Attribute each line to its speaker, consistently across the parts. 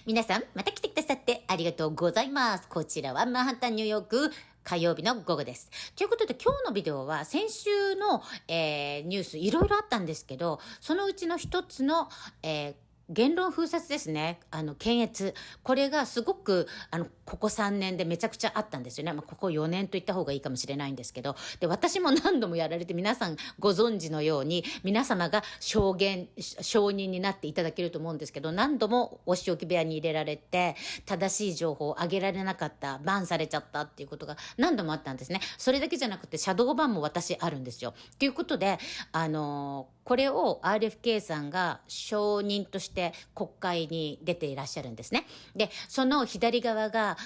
Speaker 1: 皆さん、また来てくださってありがとうございます。こちらはマンハッタンニューヨーク火曜日の午後です。ということで今日のビデオは先週の、ニュースいろいろあったんですけど、そのうちの一つの、言論封殺ですね。検閲。これがすごく、ここ3年でめちゃくちゃあったんですよね。ここ4年と言った方がいいかもしれないんですけど。で、私も何度もやられて皆さんご存知のように、皆様が証人になっていただけると思うんですけど、何度もお仕置き部屋に入れられて、正しい情報を上げられなかった、バンされちゃったっていうことが何度もあったんですね。それだけじゃなくて、シャドーバンも私あるんですよ。ということで、これを RFK さんが証人として国会に出ていらっしゃるんですね。で、その左側が、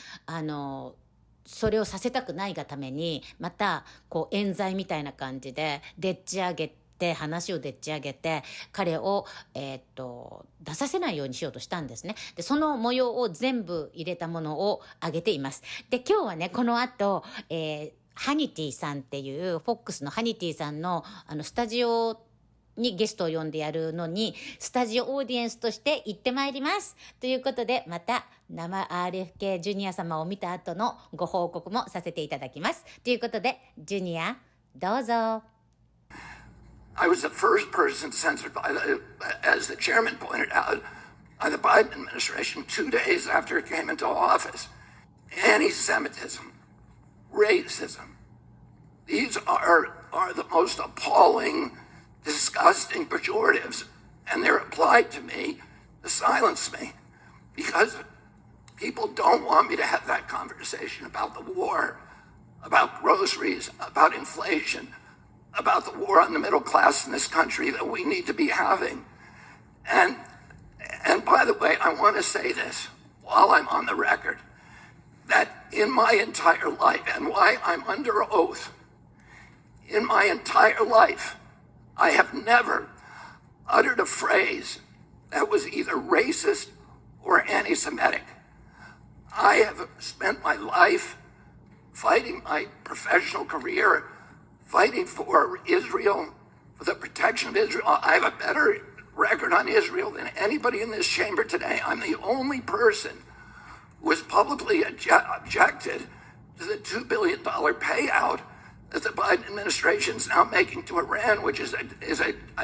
Speaker 1: それをさせたくないがために、また、冤罪みたいな感じで、話をでっち上げて、彼を、出させないようにしようとしたんですね。で、その模様を全部入れたものを上げています。で、今日はね、この後、ハニティさんっていう、FOX のハニティさんの、スタジオにゲストを呼んでやるのに、スタジオオーディエンスとして行ってまいります。ということで、また生 RFK ジュニア様を見た後のご報告もさせていただきます。ということで、ジュニア、どうぞ。
Speaker 2: I was the first person censored as the chairman pointed out, by the Biden administration 2 days after it came into office. Anti-Semitism, racism, these are the most appalling, disgusting pejoratives, and they're applied to me to silence me because people don't want me to have that conversation about the war, about groceries, about inflation, about the war on the middle class in this country that we need to be having. And by the way, I want to say this while I'm on the record, that in my entire life, and why I'm under oath, in my entire life, I have never uttered a phrase that was either racist or anti-Semitic. I have spent my life fighting my professional career, fighting for Israel, for the protection of Israel. I have a better record on Israel than anybody in this chamber today. I'm the only person who has publicly objected to the $2 billion payout that the Biden administration is now making to Iran, which is a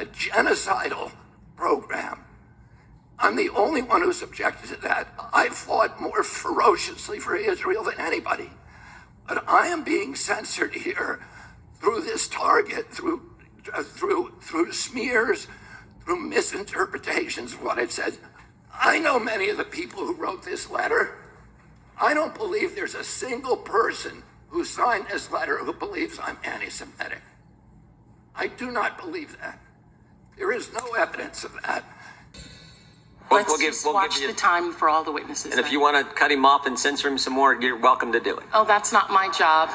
Speaker 2: genocidal program. I'm the only one who's objected to that. I've fought more ferociously for Israel than anybody. But I am being censored here through this target, through smears, through misinterpretations of what I've said. I know many of the people who wrote this letter. I don't believe there's a single person who signed this letter who believes I'm anti-Semitic. I do not believe that. There is no evidence of that.
Speaker 3: We'll watch the time for all the witnesses.
Speaker 4: And if you want to cut him off and censor him some more, you're welcome to do it.
Speaker 3: Oh, that's not my job.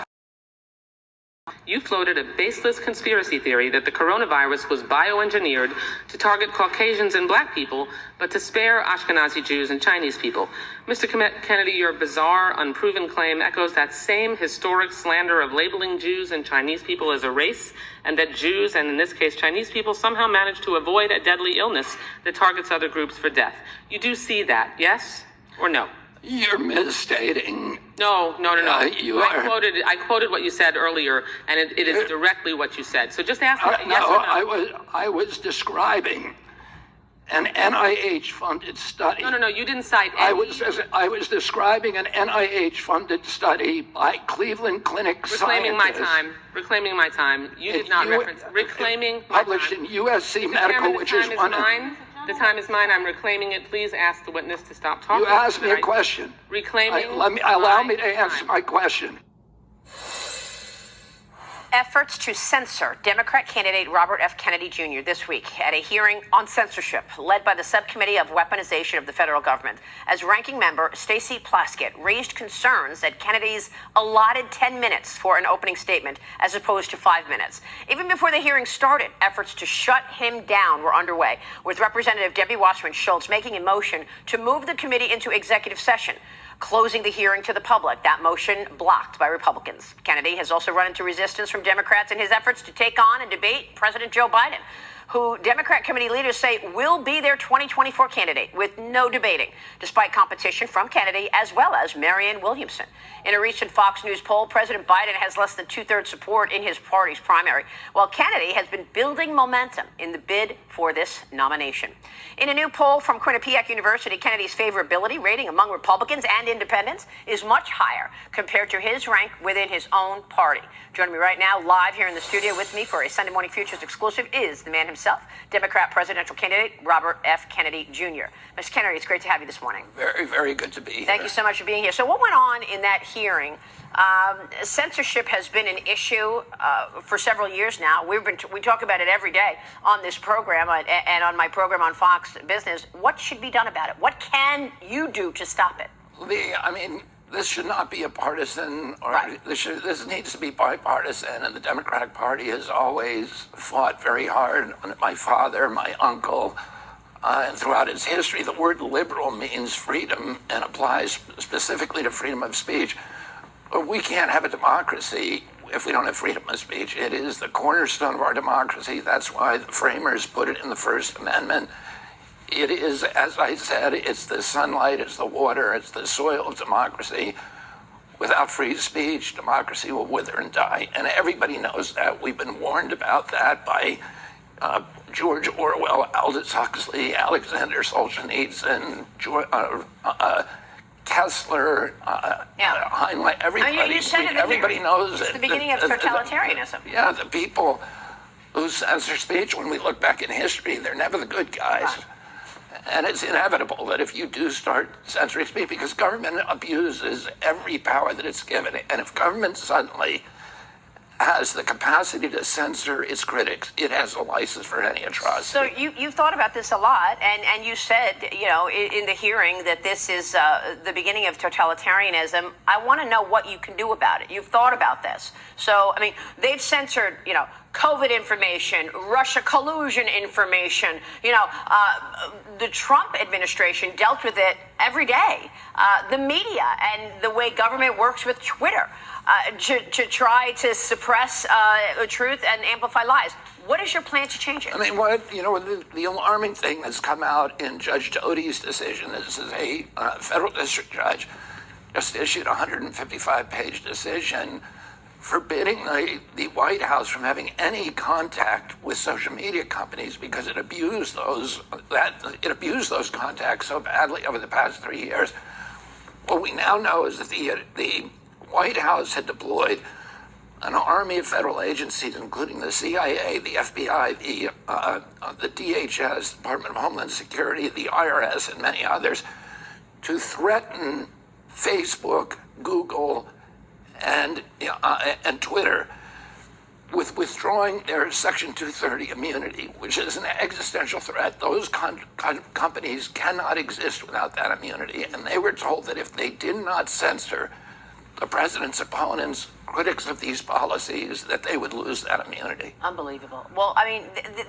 Speaker 5: You floated a baseless conspiracy theory that the coronavirus was bioengineered to target Caucasians and black people, but to spare Ashkenazi Jews and Chinese people. Mr. Kennedy, your bizarre, unproven claim echoes that same historic slander of labeling Jews and Chinese people as a race, and that Jews, and in this case Chinese people, somehow managed to avoid a deadly illness that targets other groups for death. You do see that, yes or no?
Speaker 2: You're misstating.
Speaker 5: No. I quoted what you said earlier, and it is directly what you said. So just ask me yes or no.
Speaker 2: I was describing an NIH-funded study.
Speaker 5: No, you didn't cite any.
Speaker 2: I was describing an NIH-funded study by Cleveland Clinic
Speaker 5: Reclaiming
Speaker 2: scientists.
Speaker 5: Reclaiming my time. You did not reference reclaiming my
Speaker 2: published
Speaker 5: time.
Speaker 2: in USC Medical, which is one of...
Speaker 5: The time is mine. I'm reclaiming it. Please ask the witness to stop talking.
Speaker 2: You asked me a question. Allow me to answer my question.
Speaker 6: Efforts to censor Democrat candidate Robert F. Kennedy Jr. this week at a hearing on censorship led by the Subcommittee of Weaponization of the Federal Government, as ranking member Stacey Plaskett raised concerns at Kennedy's allotted 10 minutes for an opening statement as opposed to 5 minutes. Even before the hearing started, efforts to shut him down were underway, with Representative Debbie Wasserman Schultz making a motion to move the committee into executive session, closing the hearing to the public. That motion blocked by Republicans. Kennedy has also run into resistance from Democrats in his efforts to take on and debate President Joe Biden. who Democrat committee leaders say will be their 2024 candidate with no debating, despite competition from Kennedy as well as Marianne Williamson. In a recent Fox News poll, President Biden has less than two-thirds support in his party's primary, while Kennedy has been building momentum in the bid for this nomination. In a new poll from Quinnipiac University, Kennedy's favorability rating among Republicans and independents is much higher compared to his rank within his own party. Joining me right now, live here in the studio with me for a Sunday Morning Futures exclusive, is the man himself, Democrat presidential candidate Robert F. Kennedy Jr. Mr. Kennedy, it's great to have you this morning.
Speaker 2: Very, very good to be here.
Speaker 6: Thank you so much for being here. So what went on in that hearing? Censorship has been an issue for several years now. We talk about it every day on this program and on my program on Fox Business. What should be done about it? What can you do to stop it?
Speaker 2: This should not be a partisan, or
Speaker 6: Right.
Speaker 2: this needs to be bipartisan, and the Democratic Party has always fought very hard. My father, my uncle, and throughout its history, the word liberal means freedom and applies specifically to freedom of speech. We can't have a democracy if we don't have freedom of speech. It is the cornerstone of our democracy. That's why the framers put it in the First Amendment. It is, as I said, it's the sunlight, it's the water, it's the soil of democracy. Without free speech, democracy will wither and die. And everybody knows that. We've been warned about that by George Orwell, Aldous Huxley, Alexander Solzhenitsyn, Kessler, Heinlein, everybody.
Speaker 6: You said it
Speaker 2: everybody knows
Speaker 6: it's
Speaker 2: it.
Speaker 6: the beginning of totalitarianism.
Speaker 2: Yeah, the people who censor speech, when we look back in history, they're never the good guys.
Speaker 6: Right.
Speaker 2: And it's inevitable that if you do start censoring speech, because government abuses every power that it's given, and if government suddenly has the capacity to censor its critics, it has a license for any atrocity.
Speaker 6: So you've thought about this a lot, and you said, in the hearing that this is the beginning of totalitarianism. I want to know what you can do about it. You've thought about this. So, they've censored, COVID information, Russia collusion information. The Trump administration dealt with it every day. The media and the way government works with Twitter to try to suppress truth and amplify lies. What is your plan to change it?
Speaker 2: The alarming thing that's come out in Judge Doty's decision, this is a federal district judge, just issued a 155-page decision forbidding the White House from having any contact with social media companies because it abused those contacts so badly over the past 3 years. What we now know is that the White House had deployed an army of federal agencies, including the CIA, the FBI, the DHS, Department of Homeland Security, the IRS, and many others, to threaten Facebook, Google, and Twitter with withdrawing their Section 230 immunity, which is an existential threat. Those companies cannot exist without that immunity, and they were told that if they did not censor the president's opponents, critics of these policies, that they would lose that immunity.
Speaker 6: Unbelievable. Well,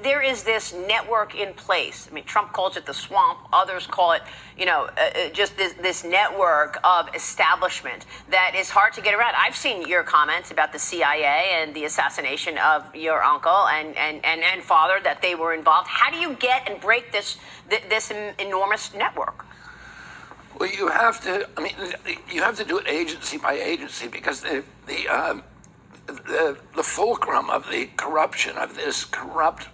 Speaker 6: there is this network in place. Trump calls it the swamp. Others call it, just this network of establishment that is hard to get around. I've seen your comments about the CIA and the assassination of your uncle and father, that they were involved. How do you get and break this enormous network?
Speaker 2: Well, you have to do it agency by agency, because the fulcrum of the corruption of this corrupt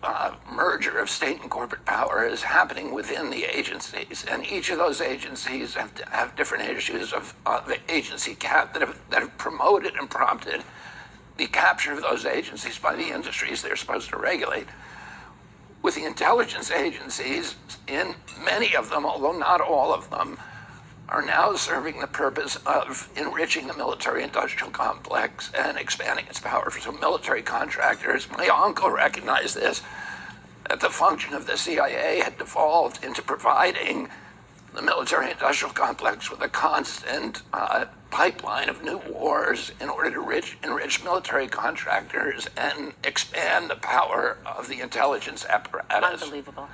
Speaker 2: merger of state and corporate power is happening within the agencies, and each of those agencies have different issues of the agency cap that have promoted and prompted the capture of those agencies by the industries they're supposed to regulate. With the intelligence agencies, in many of them, although not all of them, are now serving the purpose of enriching the military-industrial complex and expanding its power. So military contractors, my uncle recognized this, that the function of the CIA had devolved into providing the military-industrial complex with a constant pipeline of new wars in order to enrich military contractors and expand the power of the intelligence apparatus.
Speaker 6: Unbelievable.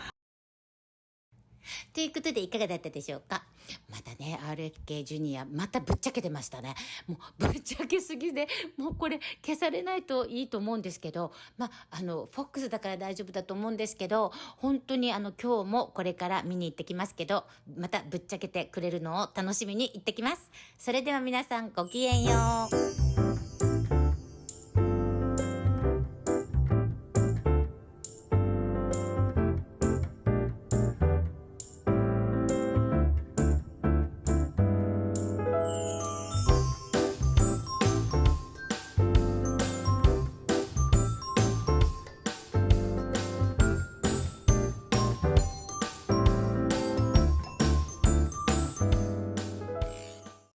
Speaker 1: ということでいかがだったでしょうか。またね、RFK ジュニア、またぶっちゃけてましたね。もうぶっちゃけすぎで、もうこれ消されないといいと思うんですけど、FOX だから大丈夫だと思うんですけど、本当に今日もこれから見に行ってきますけど、またぶっちゃけてくれるのを楽しみに行ってきます。それでは皆さんごきげんよう。